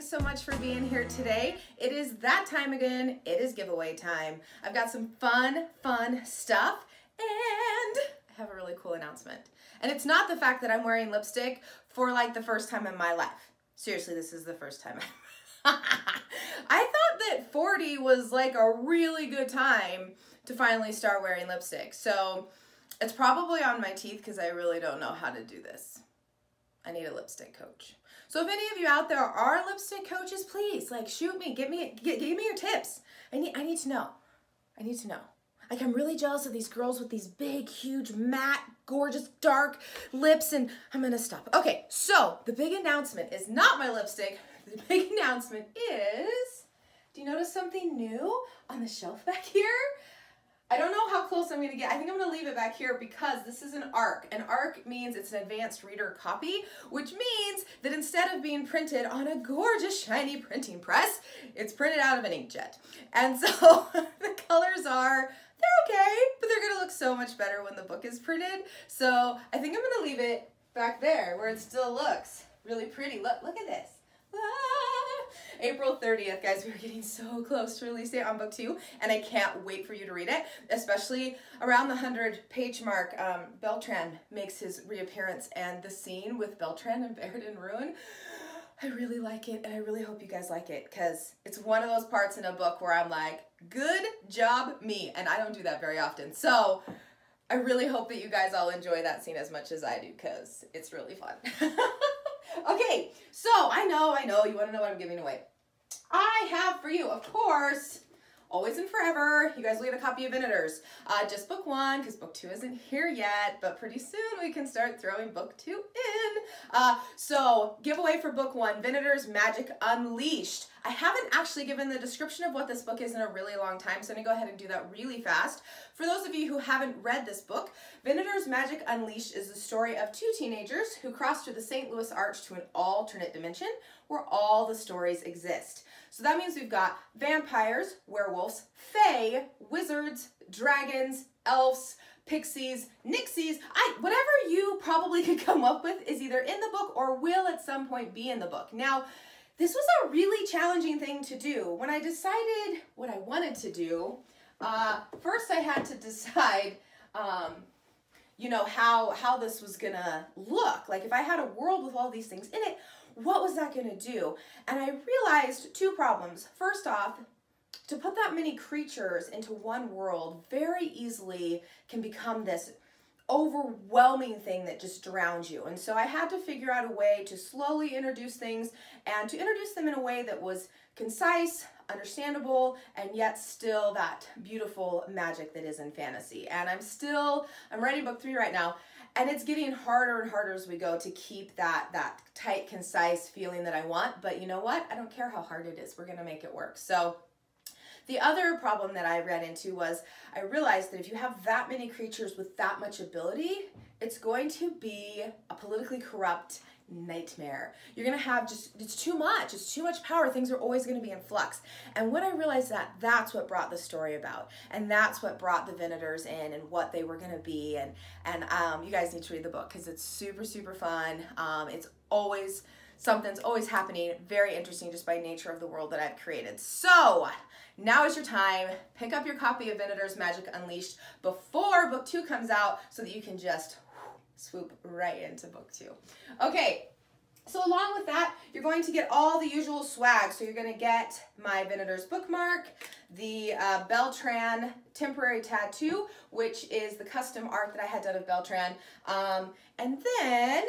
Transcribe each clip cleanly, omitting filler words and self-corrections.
thanks so much for being here today. It is that time again. It is giveaway time. I've got some fun stuff, and I have a really cool announcement. And it's not the fact that I'm wearing lipstick for like the first time in my life. Seriously, this is the first time. I thought that 40 was like a really good time to finally start wearing lipstick. So it's probably on my teeth because I really don't know how to do this. I need a lipstick coach. So if any of you out there are lipstick coaches, please like shoot me, give me your tips. I need to know. I need to know. Like, I'm really jealous of these girls with these big, huge, matte, gorgeous, dark lips, and I'm gonna stop. Okay, so the big announcement is not my lipstick. The big announcement is, do you notice something new on the shelf back here? I don't know how close I'm gonna get. I think I'm gonna leave it back here because this is an ARC. An ARC means it's an advanced reader copy, which means that instead of being printed on a gorgeous, shiny printing press, it's printed out of an inkjet. And so the colors are, they're okay, but they're gonna look so much better when the book is printed. So I think I'm gonna leave it back there where it still looks really pretty. Look at this. April 30th, guys, we're getting so close to release date on book 2, and I can't wait for you to read it, especially around the 100-page mark. Beltran makes his reappearance, and the scene with Beltran and Baird and Ruin, I really like it, and I really hope you guys like it, because it's one of those parts in a book where I'm like, good job, me, and I don't do that very often. So I really hope that you guys all enjoy that scene as much as I do, because it's really fun. Okay, so I know, you want to know what I'm giving away. I have for you, of course, always and forever, you guys will get a copy of Venators. Just book 1, because book 2 isn't here yet, but pretty soon we can start throwing book 2 in. So, giveaway for book 1, Venators Magic Unleashed. I haven't actually given the description of what this book is in a really long time, so I'm going to go ahead and do that really fast. For those of you who haven't read this book, Venators Magic Unleashed is the story of 2 teenagers who cross through the St. Louis Arch to an alternate dimension where all the stories exist. So that means we've got vampires, werewolves, fae, wizards, dragons, elves, pixies, nixies, whatever you probably could come up with is either in the book or will at some point be in the book. Now, this was a really challenging thing to do. When I decided what I wanted to do, first I had to decide, you know, how this was gonna look. Like if I had a world with all these things in it, what was that gonna do? And I realized 2 problems. First off, to put that many creatures into one world very easily can become this overwhelming thing that just drowns you. And so I had to figure out a way to slowly introduce things and to introduce them in a way that was concise, understandable, and yet still that beautiful magic that is in fantasy. And I'm writing book 3 right now, and it's getting harder and harder as we go to keep that tight, concise feeling that I want. But you know what? I don't care how hard it is. We're gonna make it work. So the other problem that I ran into was I realized that if you have that many creatures with that much ability, it's going to be a politically corrupt nightmare. You're going to have it's too much. It's too much power. Things are always going to be in flux. And when I realized that, that's what brought the story about. And that's what brought the Venators in and what they were going to be. And you guys need to read the book because it's super, super fun. It's always, something's always happening. Very interesting just by nature of the world that I've created. So now is your time. Pick up your copy of Venators Magic Unleashed before book 2 comes out so that you can just swoop right into book 2. Okay, so along with that, you're going to get all the usual swag. So you're going to get my Venators bookmark, the Beltran temporary tattoo, which is the custom art that I had done of Beltran. And then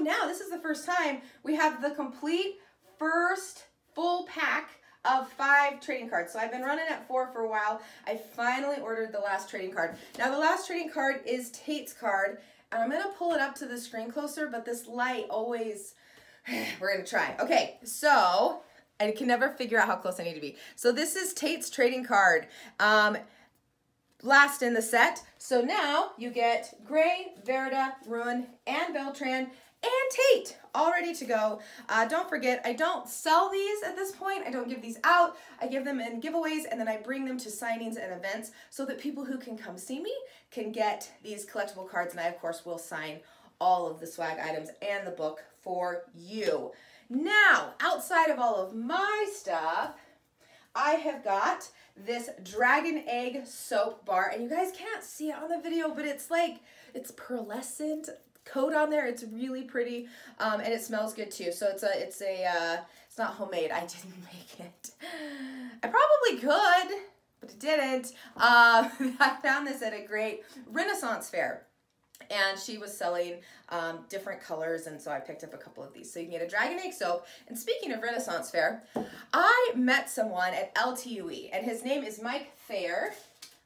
now this is the first time we have the complete first full pack of 5 trading cards. So I've been running at 4 for a while. I finally ordered the last trading card. Now the last trading card is Tate's card, and I'm gonna pull it up to the screen closer, but this light always, we're gonna try. Okay, so I can never figure out how close I need to be. So this is Tate's trading card. Last in the set. So now you get Gray, Verda, Ruin, and Beltran, and Tate, all ready to go. Don't forget, I don't sell these at this point. I don't give these out. I give them in giveaways, and then I bring them to signings and events so that people who can come see me can get these collectible cards, and I, of course, will sign all of the swag items and the book for you. Now, outside of all of my stuff, I have got this dragon egg soap bar, and you guys can't see it on the video, but it's like, it's pearlescent coat on there. It's really pretty, and it smells good too. So it's not homemade. I didn't make it. I probably could, but I didn't. I found this at a great Renaissance fair, and she was selling different colors, and so I picked up a couple of these. So you can get a dragon egg soap. And speaking of Renaissance fair, I met someone at LTUE, and his name is Mike Thayer.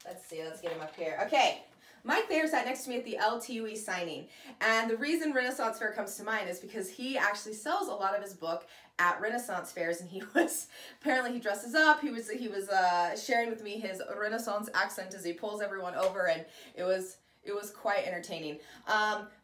Let's see, let's get him up here. Okay. Mike Thayer sat next to me at the LTUE signing, and the reason Renaissance Fair comes to mind is because he actually sells a lot of his book at Renaissance fairs, and apparently he dresses up. He was sharing with me his Renaissance accent as he pulls everyone over, and it was quite entertaining.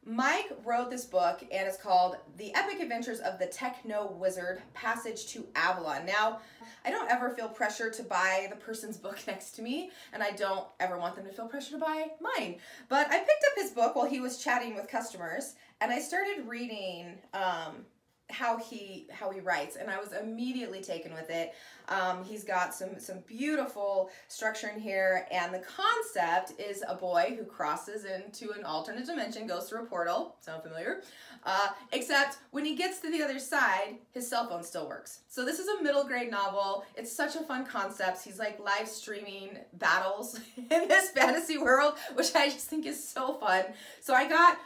Mike wrote this book, and it's called The Epic Adventures of the Techno Wizard, Passage to Avalon. Now, I don't ever feel pressure to buy the person's book next to me, and I don't ever want them to feel pressure to buy mine. But I picked up his book while he was chatting with customers, and I started reading how he writes, and I was immediately taken with it. He's got some beautiful structure in here, and the concept is a boy who crosses into an alternate dimension, goes through a portal. Sound familiar? Except when he gets to the other side, his cell phone still works. So this is a middle grade novel. It's such a fun concept. He's like live streaming battles in this fantasy world, which I just think is so fun. So I got,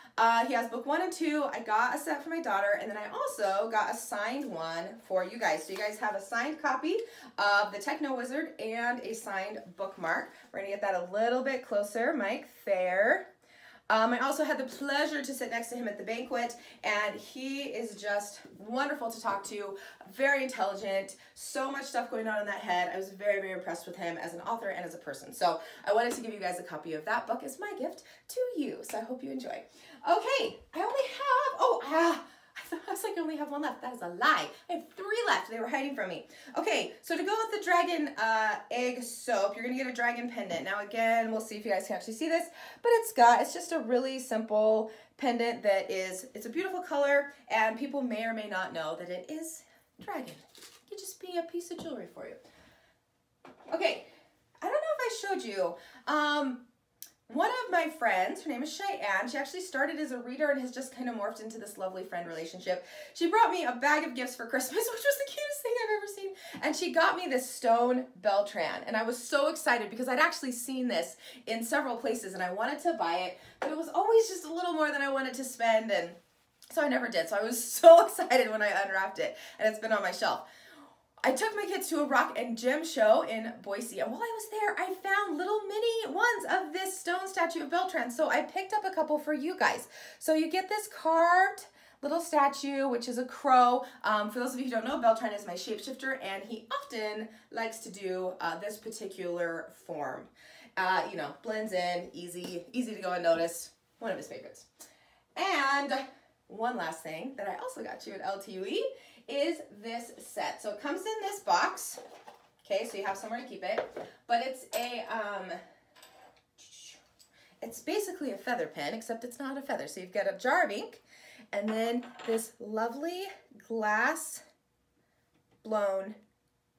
he has book 1 and 2. I got a set for my daughter, and then I also got a signed one for you guys. So you guys have a signed copy of the Techno Wizard and a signed bookmark. We're gonna get that a little bit closer. Mike Thayer. I also had the pleasure to sit next to him at the banquet, and he is just wonderful to talk to, very intelligent, so much stuff going on in that head. I was very, very impressed with him as an author and as a person. So I wanted to give you guys a copy of that book as my gift to you. So I hope you enjoy. Okay, I only have, I was like, I only have 1 left. That is a lie. I have 3 left. They were hiding from me. Okay, so to go with the dragon egg soap, you're going to get a dragon pendant. Now again, we'll see if you guys can actually see this, but it's just a really simple pendant that it's a beautiful color, and people may or may not know that it is dragon. It could just be a piece of jewelry for you. Okay, I don't know if I showed you. One of my friends, her name is Cheyenne, she actually started as a reader and has just kind of morphed into this lovely friend relationship. She brought me a bag of gifts for Christmas, which was the cutest thing I've ever seen. And she got me this stone Beltran, and I was so excited because I'd actually seen this in several places and I wanted to buy it, but it was always just a little more than I wanted to spend, and so I never did. So I was so excited when I unwrapped it, and it's been on my shelf. I took my kids to a rock and gem show in Boise, and while I was there, I found little mini ones of this stone statue of Beltran, so I picked up a couple for you guys. So you get this carved little statue, which is a crow. For those of you who don't know, Beltran is my shapeshifter, and he often likes to do this particular form. You know, blends in, easy to go unnoticed, one of his favorites. And one last thing that I also got you at LTUE is this set. So it comes in this box, okay, so you have somewhere to keep it, but it's basically a feather pen, except it's not a feather. So you've got a jar of ink, and then this lovely glass blown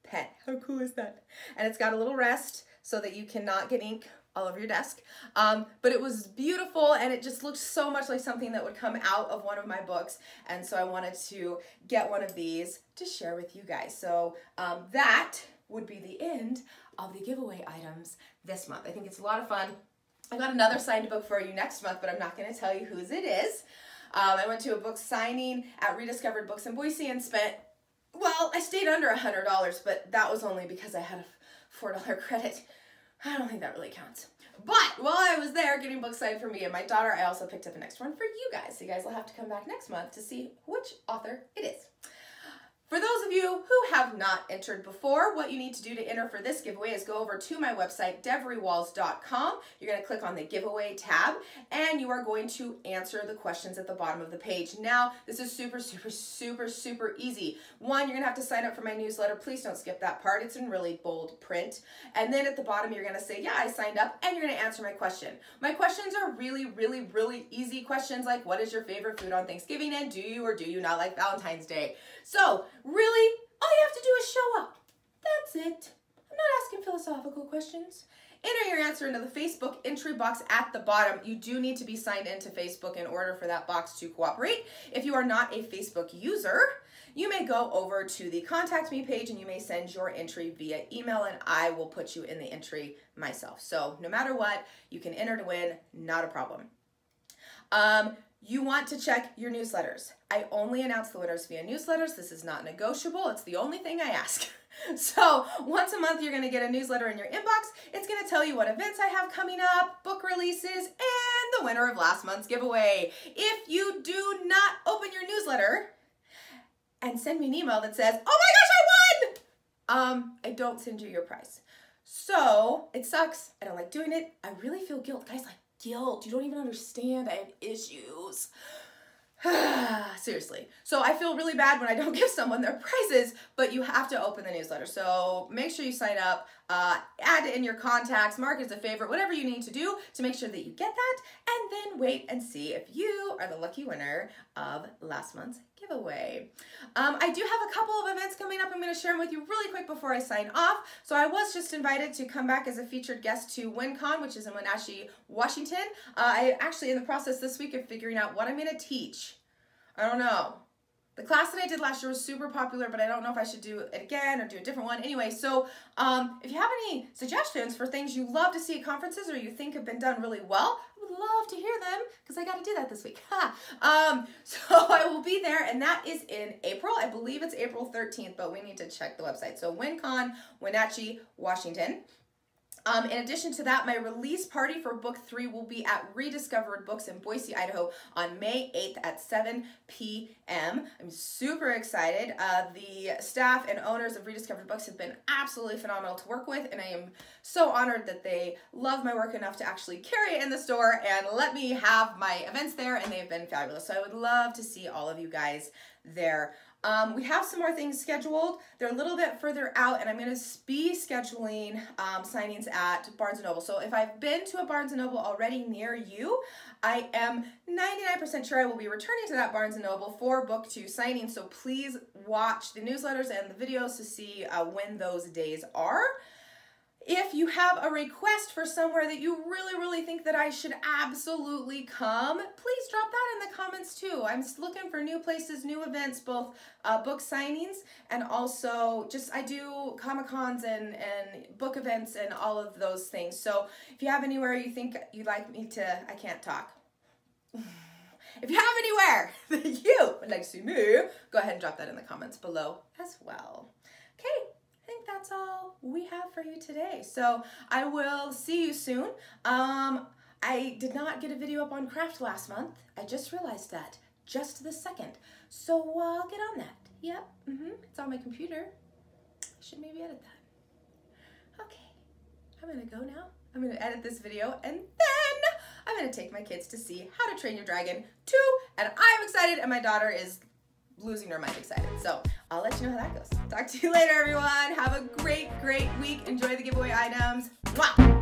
pen. How cool is that? And it's got a little rest so that you cannot get ink all over your desk. But it was beautiful, and it just looked so much like something that would come out of one of my books, and so I wanted to get one of these to share with you guys. So that would be the end of the giveaway items this month. I think it's a lot of fun. I got another signed book for you next month, but I'm not going to tell you whose it is. I went to a book signing at Rediscovered Books in Boise and spent, well, I stayed under $100, but that was only because I had a $4 credit. I don't think that really counts. But while I was there getting books signed for me and my daughter, I also picked up an extra one for you guys. So you guys will have to come back next month to see which author it is. For those of you who have not entered before, what you need to do to enter for this giveaway is go over to my website, devrywalls.com. You're going to click on the giveaway tab, and you are going to answer the questions at the bottom of the page. Now, this is super, super, super, super easy. One, you're going to have to sign up for my newsletter. Please don't skip that part. It's in really bold print. And then at the bottom, you're going to say, yeah, I signed up, and you're going to answer my question. My questions are really, really, really easy questions like, what is your favorite food on Thanksgiving, and do you or do you not like Valentine's Day? So, really, all you have to do is show up. That's it. I'm not asking philosophical questions. Enter your answer into the Facebook entry box at the bottom. You do need to be signed into Facebook in order for that box to cooperate. If you are not a Facebook user, you may go over to the Contact Me page and you may send your entry via email, and I will put you in the entry myself. So no matter what, you can enter to win, not a problem. You want to check your newsletters. I only announce the winners via newsletters. This is not negotiable. It's the only thing I ask. So once a month, you're going to get a newsletter in your inbox. It's going to tell you what events I have coming up, book releases, and the winner of last month's giveaway. If you do not open your newsletter and send me an email that says, oh my gosh, I won! I don't send you your prize. So it sucks. I don't like doing it. I really feel guilt. Guys, like, guilt. You don't even understand. I have issues. Seriously. So I feel really bad when I don't give someone their prizes, but you have to open the newsletter. So make sure you sign up, add it in your contacts, mark it as a favorite, whatever you need to do to make sure that you get that, and then wait and see if you are the lucky winner of last month's giveaway. I do have a couple of events coming up. I'm going to share them with you really quick before I sign off. So I was just invited to come back as a featured guest to WinCon, which is in Wenatchee, Washington. I actually in the process this week of figuring out what I'm going to teach. I don't know. The class that I did last year was super popular, but I don't know if I should do it again or do a different one. Anyway, so if you have any suggestions for things you love to see at conferences or you think have been done really well, I would love to hear them because I got to do that this week. So I will be there, and that is in April. I believe it's April 13th, but we need to check the website. So WinCon, Wenatchee, Washington. In addition to that, my release party for book 3 will be at Rediscovered Books in Boise, Idaho on May 8th at 7 p.m. I'm super excited. The staff and owners of Rediscovered Books have been absolutely phenomenal to work with, and I am so honored that they love my work enough to actually carry it in the store and let me have my events there, and they've been fabulous. So I would love to see all of you guys there. We have some more things scheduled. They're a little bit further out, and I'm going to be scheduling signings at Barnes & Noble. So if I've been to a Barnes & Noble already near you, I am 99% sure I will be returning to that Barnes & Noble for Book 2 signing. So please watch the newsletters and the videos to see when those days are. If you have a request for somewhere that you really, really think that I should absolutely come, please drop that in the comments too. I'm just looking for new places, new events, both book signings and also just I do Comic-Cons and book events and all of those things. So if you have anywhere you think you'd like me to, I can't talk. If you have anywhere that you would like to see me, go ahead and drop that in the comments below as well. Okay. That's all we have for you today. So I will see you soon. I did not get a video up on craft last month. I just realized that just this second. So I'll get on that. Yep, it's on my computer. I should maybe edit that. Okay, I'm gonna go now. I'm gonna edit this video and then I'm gonna take my kids to see How to Train Your Dragon 2, and I'm excited and my daughter is losing her mind excited. So I'll let you know how that goes. Talk to you later, everyone. Have a great, great week. Enjoy the giveaway items. Mwah!